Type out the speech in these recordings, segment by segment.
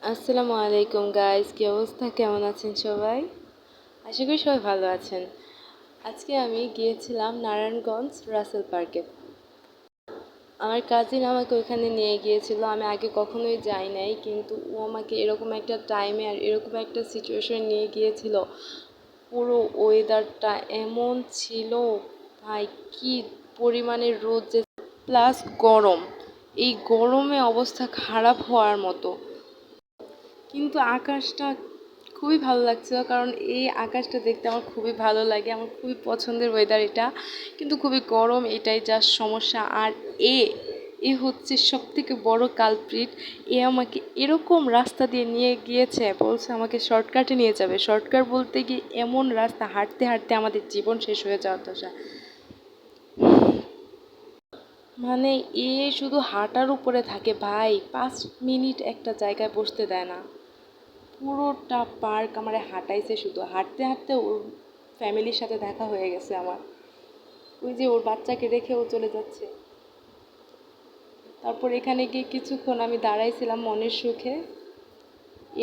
আসসালামু আলাইকুম গাইস, কি অবস্থা? কেমন আছেন সবাই? আশা করি সবাই ভালো আছেন। আজকে আমি গিয়েছিলাম নারায়ণগঞ্জ রাসেল পার্কে। আমার কাজিন আমাকে ওইখানে নিয়ে গিয়েছিল। আমি আগে কখনোই যাই নাই, কিন্তু ও আমাকে এরকম একটা টাইমে আর এরকম একটা সিচুয়েশনে নিয়ে গিয়েছিল। পুরো ওয়েদারটা এমন ছিল, ভাই কি পরিমাণে রোদ যে প্লাস গরম, এই গরমে অবস্থা খারাপ হওয়ার মতো। কিন্তু আকাশটা খুবই ভালো লাগছিল, কারণ এই আকাশটা দেখতে আমার খুবই ভালো লাগে। আমার খুবই পছন্দের ওয়েদার এটা, কিন্তু খুবই গরম, এটাই যা সমস্যা। আর এ এ হচ্ছে সব থেকে বড় কালপ্রিট। এ আমাকে এরকম রাস্তা দিয়ে নিয়ে গিয়েছে, বলছে আমাকে শর্টকাটে নিয়ে যাবে। শর্টকাট বলতে গিয়ে এমন রাস্তা হাঁটতে হাঁটতে আমাদের জীবন শেষ হয়ে যাওয়ার দশা। মানে এ শুধু হাঁটার উপরে থাকে ভাই, 5 মিনিট একটা জায়গায় বসতে দেয় না। পুরোটা পার্ক আমারে হাঁটাইছে, শুধু হাঁটতে হাঁটতে ওর ফ্যামিলির সাথে দেখা হয়ে গেছে আমার। ওই যে ওর বাচ্চাকে রেখে ও চলে যাচ্ছে। তারপর এখানে গিয়ে কিছুক্ষণ আমি দাঁড়াইছিলাম মনের সুখে,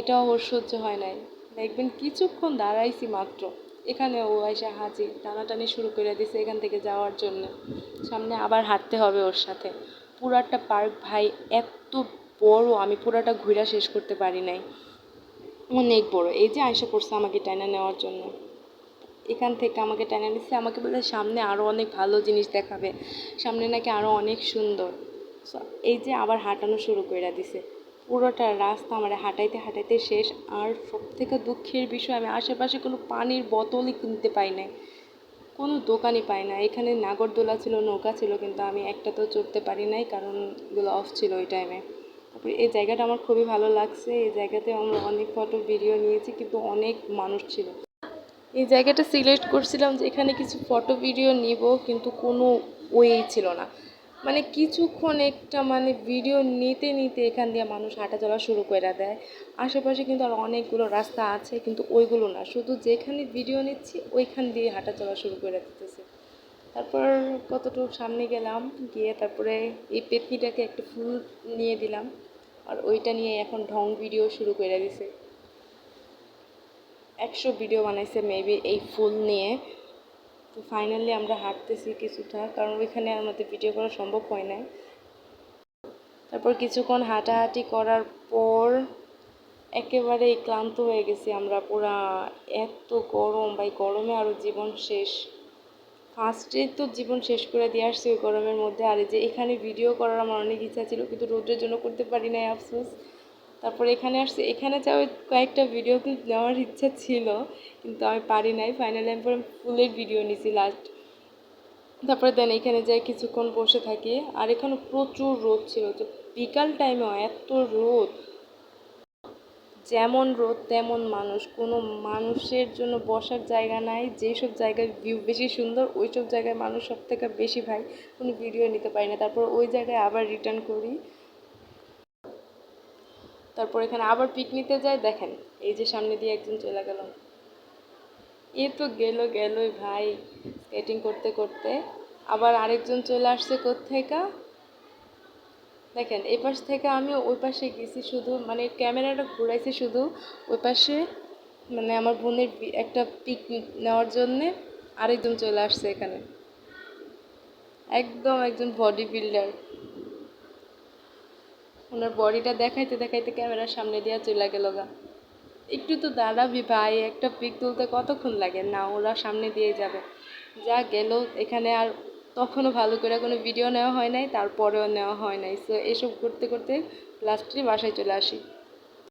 এটাও ওর সহ্য হয় নাই। দেখবেন কিছুক্ষণ দাঁড়াইছি মাত্র, এখানে ও এসে হাজির, টানাটানি শুরু করে দিছে এখান থেকে যাওয়ার জন্য। সামনে আবার হাঁটতে হবে ওর সাথে। পুরাটা পার্ক ভাই এত বড়, আমি পুরাটা ঘুরে শেষ করতে পারি নাই। অনেক বড়। এই যে আয়সা পড়ছে আমাকে টানা নেওয়ার জন্য, এখান থেকে আমাকে টেনে নিচ্ছে, আমাকে বলে সামনে আরও অনেক ভালো জিনিস দেখাবে, সামনে নাকি আরও অনেক সুন্দর। সো এই যে আবার হাঁটানো শুরু করে দিছে। পুরোটা রাস্তা আমার হাঁটাইতে হাঁটাইতে শেষ। আর সব থেকে দুঃখের বিষয়, আমি আশেপাশে কোনো পানির বোতলই কিনতে পাই নাই, কোনো দোকানই পাই না। এখানে নাগরদোলা ছিল, নৌকা ছিল, কিন্তু আমি একটাতেও চড়তে পারি নাই, কারণ এগুলো অফ ছিল ওই টাইমে। তারপরে এই জায়গাটা আমার খুবই ভালো লাগছে। এই জায়গাতে আমরা অনেক ফটো ভিডিও নিয়েছি, কিন্তু অনেক মানুষ ছিল। এই জায়গাটা সিলেক্ট করছিলাম যে এখানে কিছু ফটো ভিডিও নিব, কিন্তু কোনো ওয়েই ছিল না। মানে কিছুক্ষণ একটা মানে ভিডিও নিতে নিতে এখান দিয়ে মানুষ হাঁটা চলা শুরু করে দেয়। আশেপাশে কিন্তু আর অনেকগুলো রাস্তা আছে, কিন্তু ওইগুলো না, শুধু যেখানে ভিডিও নিচ্ছি ওইখান দিয়ে হাঁটা চলা শুরু করে দিতেছে। তারপর কতটুকু সামনে গেলাম, গিয়ে তারপরে এই পেতনিটাকে একটা ফুল নিয়ে দিলাম, আর ওইটা নিয়ে এখন ঢং ভিডিও শুরু করে দিছে। 100 ভিডিও বানাইছে মেবি এই ফুল নিয়ে। তো ফাইনালি আমরা হাঁটতেছি কিছুটা, কারণ ওইখানে আমাদের ভিডিও করা সম্ভব হয় না। তারপর কিছুক্ষণ হাঁটাহাঁটি করার পর একেবারেই ক্লান্ত হয়ে গেছি আমরা পুরা। এত গরম ভাই, গরমে আরও জীবন শেষ। ফার্স্টে তো জীবন শেষ করে দিয়ে আসছি ওই গরমের মধ্যে। আর এই যে এখানে ভিডিও করার আমার অনেক ইচ্ছা ছিল, কিন্তু রোদের জন্য করতে পারি নাই, আফসোস। তারপর এখানে আসছি, এখানে যাও কয়েকটা ভিডিও ক্লিপ নেওয়ার ইচ্ছা ছিল, কিন্তু আমি পারি নাই। ফাইনালি আমি পরে ফুলের ভিডিও নিছি লাস্ট। তারপরে দেন এখানে যাই কিছুক্ষণ বসে থাকি। আর এখানে প্রচুর রোদ ছিল, তো বিকাল টাইমেও এত রোদ, যেমন রোদ তেমন মানুষ, কোনো মানুষের জন্য বসার জায়গা নাই। যেসব জায়গায় ভিউ বেশি সুন্দর ওই সব জায়গায় মানুষ সব থেকে বেশি, ভাই কোনো ভিডিও নিতে পারি না। তারপর ওই জায়গায় আবার রিটার্ন করি। তারপর এখানে আবার পিক নিতে যাই, দেখেন এই যে সামনে দিয়ে একজন চলে গেল। এ তো গেলই ভাই স্কেটিং করতে করতে। আবার আরেকজন চলে আসছে কোত্থেকে, দেখেন এই পাশ থেকে আমি ওই পাশে গেছি, শুধু মানে ক্যামেরাটা ঘুরাইছি শুধু ওই পাশে, মানে আমার বোনের একটা পিক নেওয়ার জন্যে। আরেকজন চলে আসছে এখানে, একদম একজন বডি বিল্ডার। ওনার বডিটা দেখাইতে দেখাইতে ক্যামেরার সামনে দিয়ে চলে গেল গা। একটু তো দাঁড়াবি ভাই, একটা পিক তুলতে কতক্ষণ লাগে? না, ওরা সামনে দিয়ে যাবে। যা গেল এখানে। আর তখনও ভালো করে কোনো ভিডিও নেওয়া হয় নাই, তারপরেও নেওয়া হয় নাই। সো এসব করতে করতে লাস্টে বাসায় চলে আসি।